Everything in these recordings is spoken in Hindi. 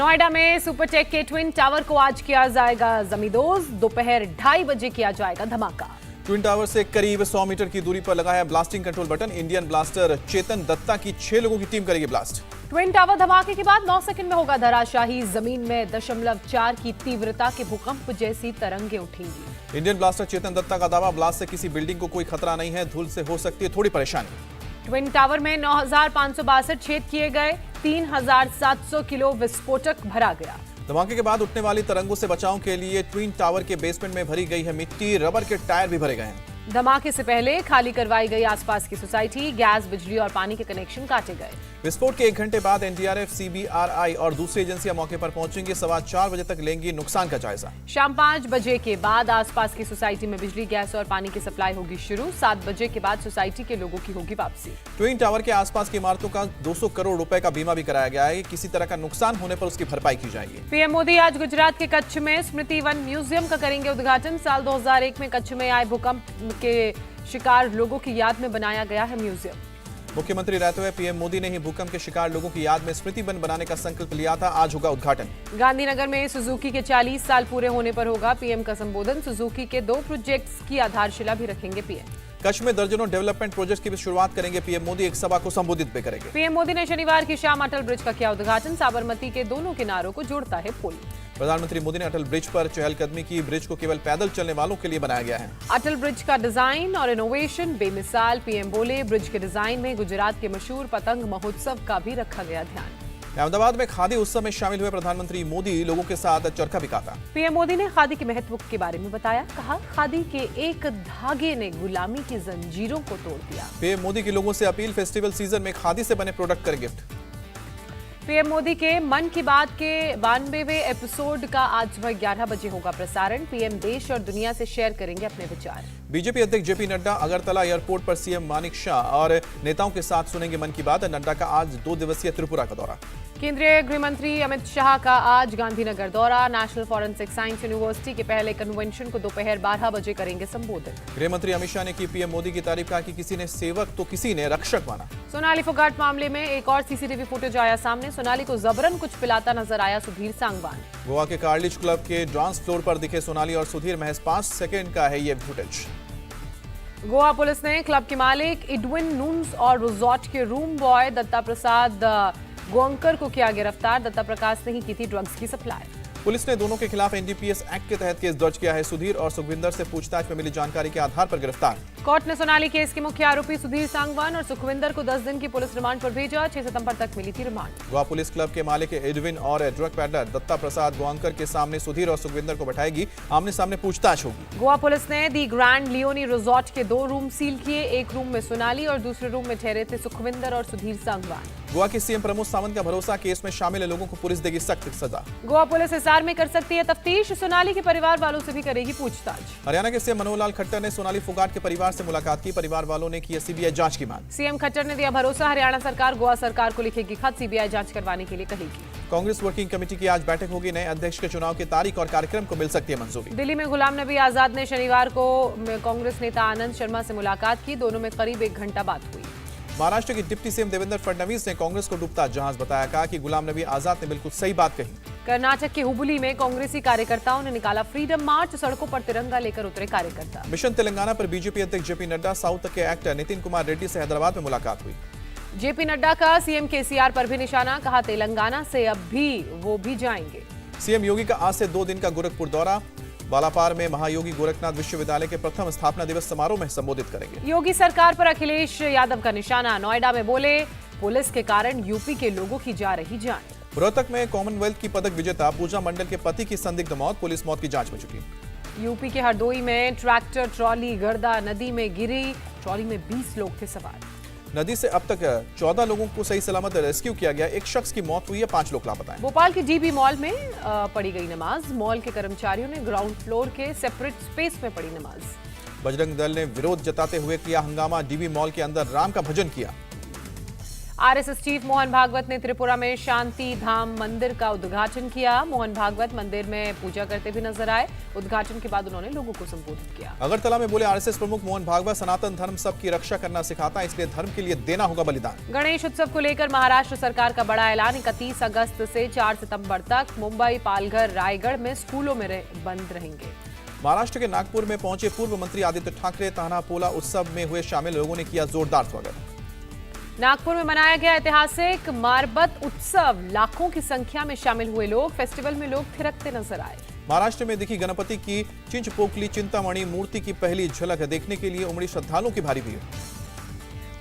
नोएडा में सुपरटेक के ट्विन टावर को आज किया जाएगा जमींदोज। दोपहर 2:30 बजे किया जाएगा धमाका। ट्विन टावर से करीब 100 मीटर की दूरी पर लगा है blasting control button. Indian blaster Chetan Datta की 6 लोगों की टीम करेगी ब्लास्ट। ट्विन टावर धमाके के बाद 9 सेकंड में होगा धराशाही। जमीन में 0.4 की तीव्रता के भूकंप जैसी तरंगें उठेंगी। इंडियन ब्लास्टर चेतन दत्ता का दावा, ब्लास्ट से किसी बिल्डिंग को कोई खतरा नहीं है, धूल से हो सकती है थोड़ी परेशानी। ट्विन टावर में 9,562 छेद किए गए। 3,700 किलो विस्फोटक भरा गया। धमाके के बाद उठने वाली तरंगों से बचाव के लिए ट्विन टावर के बेसमेंट में भरी गई है मिट्टी। रबर के टायर भी भरे गए हैं। धमाके से पहले खाली करवाई गई आसपास की सोसाइटी। गैस, बिजली और पानी के कनेक्शन काटे गए। विस्फोट के 1 घंटे बाद एनडीआरएफ, सीबीआरआई और दूसरी एजेंसियां मौके पर पहुंचेंगी। 4:15 बजे तक लेंगी नुकसान का जायजा। शाम 5 बजे के बाद आसपास की सोसाइटी में बिजली, गैस और पानी की सप्लाई होगी शुरू। 7 बजे के बाद सोसाइटी के लोगों की होगी वापसी। ट्विन टावर के आसपास की इमारतों का 200 करोड़ रुपए का बीमा भी कराया गया है। किसी तरह का नुकसान होने पर उसकी भरपाई की जाएगी। पीएम मोदी आज गुजरात के कच्छ में स्मृति वन म्यूजियम का करेंगे उद्घाटन। साल 2001 में कच्छ में आए भूकंप के शिकार लोगों की याद में बनाया गया है म्यूजियम। मुख्यमंत्री रहते हुए पीएम मोदी ने ही भूकंप के शिकार लोगों की याद में स्मृति वन बनाने का संकल्प लिया था। आज होगा उद्घाटन। गांधीनगर में सुजुकी के 40 साल पूरे होने पर होगा पीएम का संबोधन। सुजुकी के 2 प्रोजेक्ट्स की आधारशिला भी रखेंगे पीएम। कच्छ में दर्जनों डेवलपमेंट प्रोजेक्ट की भी शुरुआत करेंगे पीएम मोदी। एक सभा को संबोधित भी करेंगे। पीएम मोदी ने शनिवार की शाम अटल ब्रिज का किया उद्घाटन। साबरमती के दोनों किनारों को जोड़ता है पुल। प्रधानमंत्री मोदी ने अटल ब्रिज पर चहलकदमी की। ब्रिज को केवल पैदल चलने वालों के लिए बनाया गया है। अटल ब्रिज का डिजाइन और इनोवेशन बेमिसाल। पीएम बोले, ब्रिज के डिजाइन में गुजरात के मशहूर पतंग महोत्सव का भी रखा गया ध्यान। अहमदाबाद में खादी उत्सव में शामिल हुए प्रधानमंत्री मोदी लोगों के साथ चरखा भी काटा। पीएम मोदी ने खादी के महत्व के बारे में बताया। कहा, खादी के एक धागे ने गुलामी की जंजीरों को तोड़ दिया। पीएम मोदी की लोगों से अपील, फेस्टिवल सीजन में खादी से बने प्रोडक्ट करें गिफ्ट। पीएम मोदी के मन की बात के 92वें एपिसोड का आज सुबह 11 बजे होगा प्रसारण। पीएम देश और दुनिया से शेयर करेंगे अपने विचार। बीजेपी अध्यक्ष जेपी नड्डा अगरतला एयरपोर्ट पर सीएम मानिक शाह और नेताओं के साथ सुनेंगे मन की बात। नड्डा का आज 2 दिवसीय त्रिपुरा का दौरा। केंद्रीय गृह मंत्री अमित शाह का आज गांधीनगर दौरा। नेशनल फॉरेंसिक साइंस यूनिवर्सिटी के पहले कन्वेंशन को दोपहर 12 बजे करेंगे संबोधित। गृह मंत्री अमित शाह ने की पीएम मोदी की तारीफ। कहा कि किसी ने सेवक तो किसी ने रक्षक माना। सोनाली फोगाट मामले में एक और सीसीटीवी फुटेज आया सामने। सोनाली को जबरन कुछ पिलाता नजर आया सुधीर सांगवान। गोवा के कार्लिज क्लब के डांस फ्लोर पर दिखे सोनाली और सुधीर। महज 5 सेकेंड का है ये फुटेज। गोवा पुलिस ने क्लब के मालिक एडविन नून्स और रिजॉर्ट के रूम बॉय दत्ता प्रसाद गोंकर को किया गिरफ्तार। दत्ता प्रकाश ने ही की थी ड्रग्स की सप्लाई। पुलिस ने दोनों के खिलाफ एनडीपीएस एक्ट के तहत केस दर्ज किया है। सुधीर और सुखविंदर से पूछताछ में मिली जानकारी के आधार पर गिरफ्तार। कोर्ट ने सोनाली केस के मुख्य आरोपी सुधीर सांगवान और सुखविंदर को 10 दिन की पुलिस रिमांड पर भेजा। 6 सितंबर तक मिली थी रिमांड। गोवा पुलिस क्लब के मालिक एडविन और ड्रग पैडलर दत्ता प्रसाद गोंकर के सामने सुधीर और सुखविंदर को बैठाएगी। आमने सामने पूछताछ होगी। गोवा पुलिस ने दी ग्रैंड लियोनी रिजॉर्ट के 2 रूम सील किए। एक रूम में सोनाली और दूसरे रूम में ठहरे थे सुखविंदर और सुधीर सांगवान। गोवा के सीएम प्रमोद सावंत का भरोसा, केस में शामिल लोगों को पुलिस देगी सख्त सजा। गोवा पुलिस हिसार में कर सकती है तफ्तीश। सोनाली के परिवार वालों से भी करेगी पूछताछ। हरियाणा के सीएम मनोहर लाल खट्टर ने सोनाली फोगाट के परिवार से मुलाकात की। परिवार वालों ने की सीबीआई जांच की मांग। सीएम खट्टर ने दिया भरोसा। हरियाणा सरकार गोवा सरकार को लिखेगी खत। सीबीआई जांच करवाने के लिए कहेगी। कांग्रेस वर्किंग कमेटी की आज बैठक होगी। नए अध्यक्ष के चुनाव की तारीख और कार्यक्रम को मिल सकती है मंजूरी। दिल्ली में गुलाम नबी आजाद ने शनिवार को कांग्रेस नेता आनंद शर्मा से मुलाकात की। दोनों में करीब 1 घंटा बात हुई। महाराष्ट्र की डिप्टी सीएम देवेंद्र फडणवीस ने कांग्रेस को डूबता जहाज बताया। कहा कि गुलाम नबी आजाद ने बिल्कुल सही बात कही। कर्नाटक के हुबली में कांग्रेसी कार्यकर्ताओं ने निकाला फ्रीडम मार्च। सड़कों पर तिरंगा लेकर उतरे कार्यकर्ता। मिशन तेलंगाना पर बीजेपी अध्यक्ष जेपी नड्डा, साउथ के एक्टर नितिन कुमार रेड्डी से हैदराबाद में मुलाकात हुई। जेपी नड्डा का सीएम केसीआर पर भी निशाना। कहा, तेलंगाना से अब भी वो भी जाएंगे। सीएम योगी का आज से 2 दिन का गोरखपुर दौरा। बालापार में महायोगी गोरखनाथ विश्वविद्यालय के प्रथम स्थापना दिवस समारोह में संबोधित करेंगे। योगी सरकार पर अखिलेश यादव का निशाना। नोएडा में बोले, पुलिस के कारण यूपी के लोगों की जा रही जान। रोहतक में कॉमनवेल्थ की पदक विजेता पूजा मंडल के पति की संदिग्ध मौत। पुलिस मौत की जांच में जुटी। यूपी के हरदोई में ट्रैक्टर ट्रॉली गर्दा नदी में गिरी। ट्रॉली में 20 लोग थे सवार। नदी से अब तक 14 लोगों को सही सलामत रेस्क्यू किया गया। एक शख्स की मौत हुई है, 5 लोग लापता हैं। भोपाल के डीबी मॉल में पढ़ी गई नमाज। मॉल के कर्मचारियों ने ग्राउंड फ्लोर के सेपरेट स्पेस में पढ़ी नमाज। बजरंग दल ने विरोध जताते हुए किया हंगामा। डीबी मॉल के अंदर राम का भजन किया। आरएसएस चीफ मोहन भागवत ने त्रिपुरा में शांति धाम मंदिर का उद्घाटन किया। मोहन भागवत मंदिर में पूजा करते भी नजर आए। उद्घाटन के बाद उन्होंने लोगों को संबोधित किया। अगरतला में बोले आरएसएस प्रमुख मोहन भागवत, सनातन धर्म सबकी रक्षा करना सिखाता है, इसलिए धर्म के लिए देना होगा बलिदान। गणेश उत्सव को लेकर महाराष्ट्र सरकार का बड़ा ऐलान। 31 अगस्त से 4 सितंबर तक मुंबई, पालघर, रायगढ़ में स्कूलों में बंद रहेंगे। महाराष्ट्र के नागपुर में पहुंचे पूर्व मंत्री आदित्य ठाकरे, तान्हापोला उत्सव में हुए शामिल, लोगों ने किया जोरदार स्वागत। नागपुर में मनाया गया ऐतिहासिक मारबत उत्सव। लाखों की संख्या में शामिल हुए लोग। फेस्टिवल में लोग थिरकते नजर आए। महाराष्ट्र में दिखी गणपति की चिंचपोकली चिंतामणि मूर्ति की पहली झलक देखने के लिए उमड़ी श्रद्धालुओं की भारी भीड़।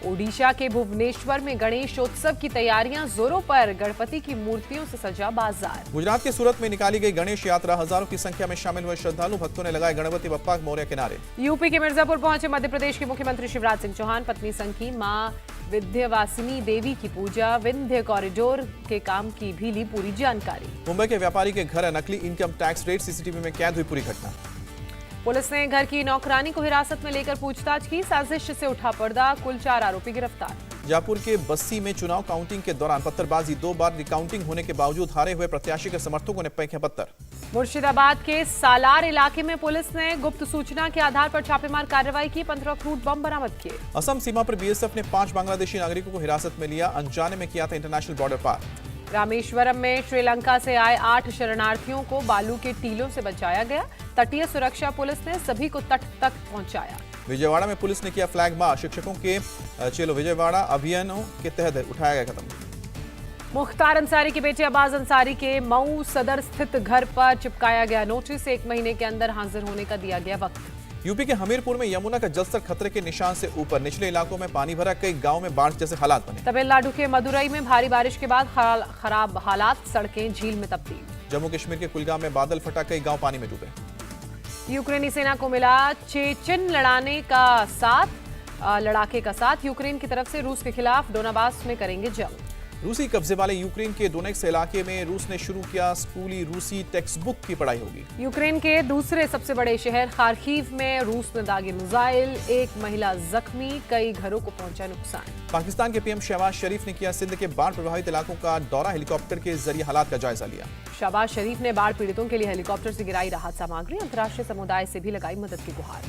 ओडिशा के भुवनेश्वर में गणेशोत्सव की तैयारियां जोरों पर। गणपति की मूर्तियों से सजा बाजार। गुजरात के सूरत में निकाली गई गणेश यात्रा, हजारों की संख्या में शामिल हुए श्रद्धालु भक्तों ने लगाए गणपति बप्पा मौर्य के नारे। यूपी के मिर्जापुर पहुंचे मध्य प्रदेश के मुख्यमंत्री शिवराज सिंह चौहान। पत्नी संग की मां विंध्यवासिनी देवी की पूजा। विंध्य कॉरिडोर के काम की भी ली पूरी जानकारी। मुंबई के व्यापारी के घर नकली इनकम टैक्स रेट, सीसीटीवी में कैद हुई पूरी घटना। पुलिस ने घर की नौकरानी को हिरासत में लेकर पूछताछ की। साजिश से उठा पर्दा। कुल 4 आरोपी गिरफ्तार। जयपुर के बस्सी में चुनाव काउंटिंग के दौरान पत्थरबाजी, 2 बार रिकाउंटिंग होने के बावजूद हारे हुए प्रत्याशी के समर्थकों ने फेंके पत्थर। मुर्शिदाबाद के सालार इलाके में पुलिस ने गुप्त सूचना के आधार पर छापेमार कार्रवाई की। 15 क्रूड बम बरामद किए। असम सीमा पर बीएसएफ ने 5 बांग्लादेशी नागरिकों को हिरासत में लिया। अनजाने में किया था इंटरनेशनल बॉर्डर पार। रामेश्वरम में श्रीलंका से आए 8 शरणार्थियों को बालू के टीलों से बचाया गया। तटीय सुरक्षा पुलिस ने सभी को तट तक पहुंचाया। विजयवाड़ा में पुलिस ने किया फ्लैग मार्च। शिक्षकों के चलो विजयवाड़ा अभियानों के तहत उठाया गया कदम। मुख्तार अंसारी के बेटे अब्बास अंसारी के मऊ सदर स्थित घर पर चिपकाया गया नोटिस। 1 महीने के अंदर हाजिर होने का दिया गया वक्त। यूपी के हमीरपुर में यमुना का जलस्तर खतरे के निशान से ऊपर। निचले इलाकों में पानी भरा, कई गांव में बाढ़ जैसे हालात बने। तमिलनाडु के मदुरई में भारी बारिश के बाद खराब हालात। सड़कें झील में तब्दील। जम्मू कश्मीर के कुलगाम में बादल फटा, कई गांव पानी में डूबे। यूक्रेनी सेना को मिला चेचन लड़ाके का साथ। यूक्रेन की तरफ से रूस के खिलाफ डोनाबास में करेंगे जंग। रूसी कब्जे वाले यूक्रेन के डोनेट्स्क इलाके में रूस ने शुरू किया स्कूली रूसी टेक्स्ट बुक की पढ़ाई होगी। यूक्रेन के दूसरे सबसे बड़े शहर खार्किव में रूस ने दागे मिसाइल। 1 महिला जख्मी, कई घरों को पहुंचा नुकसान। पाकिस्तान के पीएम शहबाज शरीफ ने किया सिंध के बाढ़ प्रभावित इलाकों का दौरा। हेलीकॉप्टर के जरिए हालात का जायजा लिया। शहबाज शरीफ ने बाढ़ पीड़ितों के लिए हेलीकॉप्टर से गिराई राहत सामग्री। अंतर्राष्ट्रीय समुदाय से भी लगाई मदद की गुहार।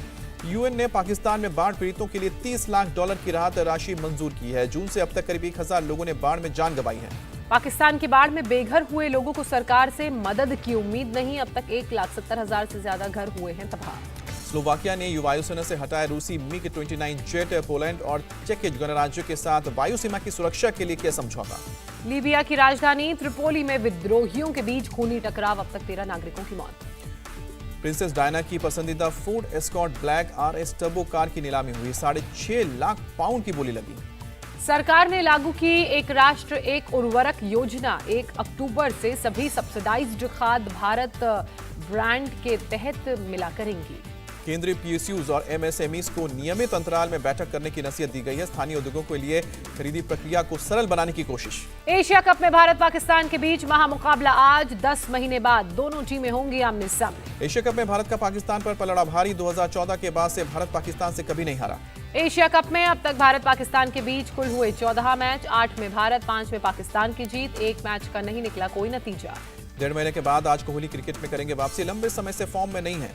यूएन ने पाकिस्तान में बाढ़ पीड़ितों के लिए $30 लाख की राहत राशि मंजूर की है। जून से अब तक करीब 1000 लोगों ने बाढ़ में जान गंवाई है। पाकिस्तान की बाढ़ में बेघर हुए लोगों को सरकार से मदद की उम्मीद नहीं। अब तक 1,70,000 से ज्यादा घर हुए हैं तबाह। स्लोवाकिया ने वायुसेना से हटाए रूसी MiG-29 जेट। पोलैंड और चेक गणराज्यों के साथ वायु सीमा की सुरक्षा के लिए किया समझौता। लीबिया की राजधानी त्रिपोली में विद्रोहियों के बीच खूनी टकराव। अब तक 13 नागरिकों की मौत। प्रिंसेस डायना की पसंदीदा Ford escort black RS turbo car की नीलामी हुई। 6.5 लाख पाउंड की बोली लगी। सरकार ने लागू की एक राष्ट्र एक उर्वरक योजना। 1 अक्टूबर से सभी सब्सिडाइज्ड खाद भारत ब्रांड के तहत मिला करेंगी। केंद्रीय PSUs और MSMEs को नियमित अंतराल में बैठक करने की नसीहत दी गई है। स्थानीय उद्योगों के लिए खरीदी प्रक्रिया को सरल बनाने की कोशिश। एशिया कप में भारत पाकिस्तान के बीच महामुकाबला आज। 10 महीने बाद दोनों टीमें होंगी आमने सामने। एशिया कप में भारत का पाकिस्तान पर पलड़ा भारी। 2014 के बाद से भारत पाकिस्तान से कभी नहीं हारा। एशिया कप में अब तक भारत पाकिस्तान के बीच कुल हुए 14 मैच। 8 में भारत, 5 में पाकिस्तान की जीत। 1 मैच का नहीं निकला कोई नतीजा। 1.5 महीने के बाद आज कोहली क्रिकेट में करेंगे वापसी। लंबे समय से फॉर्म में नहीं है।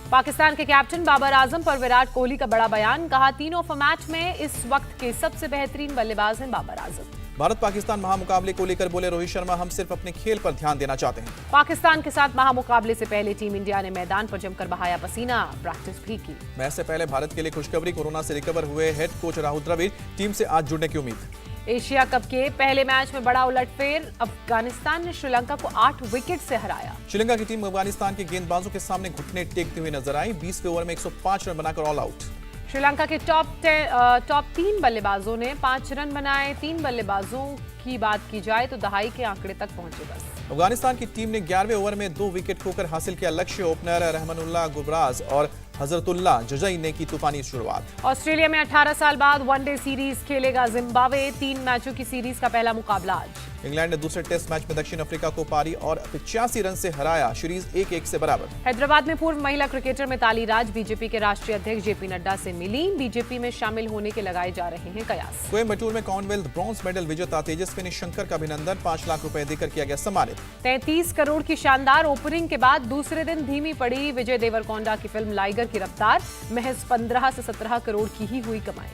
पाकिस्तान के कैप्टन बाबर आजम पर विराट कोहली का बड़ा बयान। कहा, तीनों फॉर्मेट में इस वक्त के सबसे बेहतरीन बल्लेबाज हैं बाबर आजम। भारत पाकिस्तान महामुकाबले को लेकर बोले रोहित शर्मा, हम सिर्फ अपने खेल पर ध्यान देना चाहते हैं। पाकिस्तान के साथ महामुकाबले से पहले टीम इंडिया ने मैदान पर जमकर बहाया पसीना। प्रैक्टिस भी की। मैच से पहले भारत के लिए खुशखबरी। कोरोना से रिकवर हुए head coach Rahul Dravid. Team से आज जुड़ने की उम्मीद। एशिया कप के पहले मैच में बड़ा उलटफेर। अफगानिस्तान ने श्रीलंका को 8 विकेट से हराया। श्रीलंका की टीम अफगानिस्तान के गेंदबाजों के सामने घुटने टेकते हुए नजर आई। 20वें ओवर में 105 रन बनाकर ऑल आउट। श्रीलंका के टॉप 3 बल्लेबाजों ने 5 रन बनाए। 3 बल्लेबाजों की बात की जाए तो दहाई के आंकड़े तक पहुंचे बस। अफगानिस्तान की टीम ने 11वें ओवर में 2 विकेट खोकर हासिल किया लक्ष्य। ओपनर रहमानुल्लाह गुरबाज और हजरतुल्लाह जजई ने की तूफानी शुरुआत। ऑस्ट्रेलिया में 18 साल बाद वनडे सीरीज खेलेगा जिम्बाब्वे। 3 मैचों की सीरीज का पहला मुकाबला आज। इंग्लैंड ने दूसरे टेस्ट मैच में दक्षिण अफ्रीका को पारी और 85 रन से हराया। सीरीज 1-1 से बराबर। हैदराबाद में पूर्व महिला क्रिकेटर मिताली राज बीजेपी के राष्ट्रीय अध्यक्ष जेपी नड्डा से मिली। बीजेपी में शामिल होने के लगाए जा रहे हैं कयास। कोयम्बटूर में कॉमनवेल्थ ब्रॉन्ज मेडल विजेता तेजस्विनी शंकर का अभिनंदन, 5 लाख रुपए देकर किया गया सम्मानित। 33 करोड़ की शानदार ओपनिंग के बाद दूसरे दिन धीमी पड़ी विजय देवरकोंडा की फिल्म लाइगर की रफ्तार। महज 15 से 17 करोड़ की ही हुई कमाई।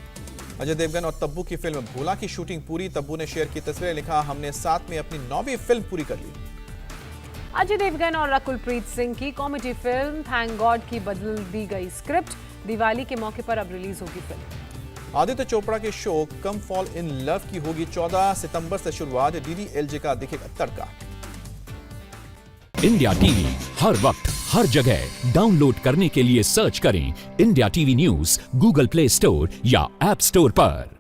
अजय देवगन और तब्बू की फिल्म भोला की शूटिंग पूरी। तब्बू ने शेयर की तस्वीरें, लिखा, हमने साथ में अपनी 9वीं फिल्म पूरी कर ली। अजय देवगन और रकुलप्रीत सिंह की कॉमेडी फिल्म थैंक गॉड की बदल दी गई स्क्रिप्ट। दिवाली के मौके पर अब रिलीज होगी फिल्म। आदित्य चोपड़ा के show come fall in love की होगी 14 सितंबर से शुरुआत। DDLJ का दिखेगा तड़का। इंडिया टीवी हर वक्त हर जगह डाउनलोड करने के लिए सर्च करें India TV news Google play store या ऐप स्टोर पर।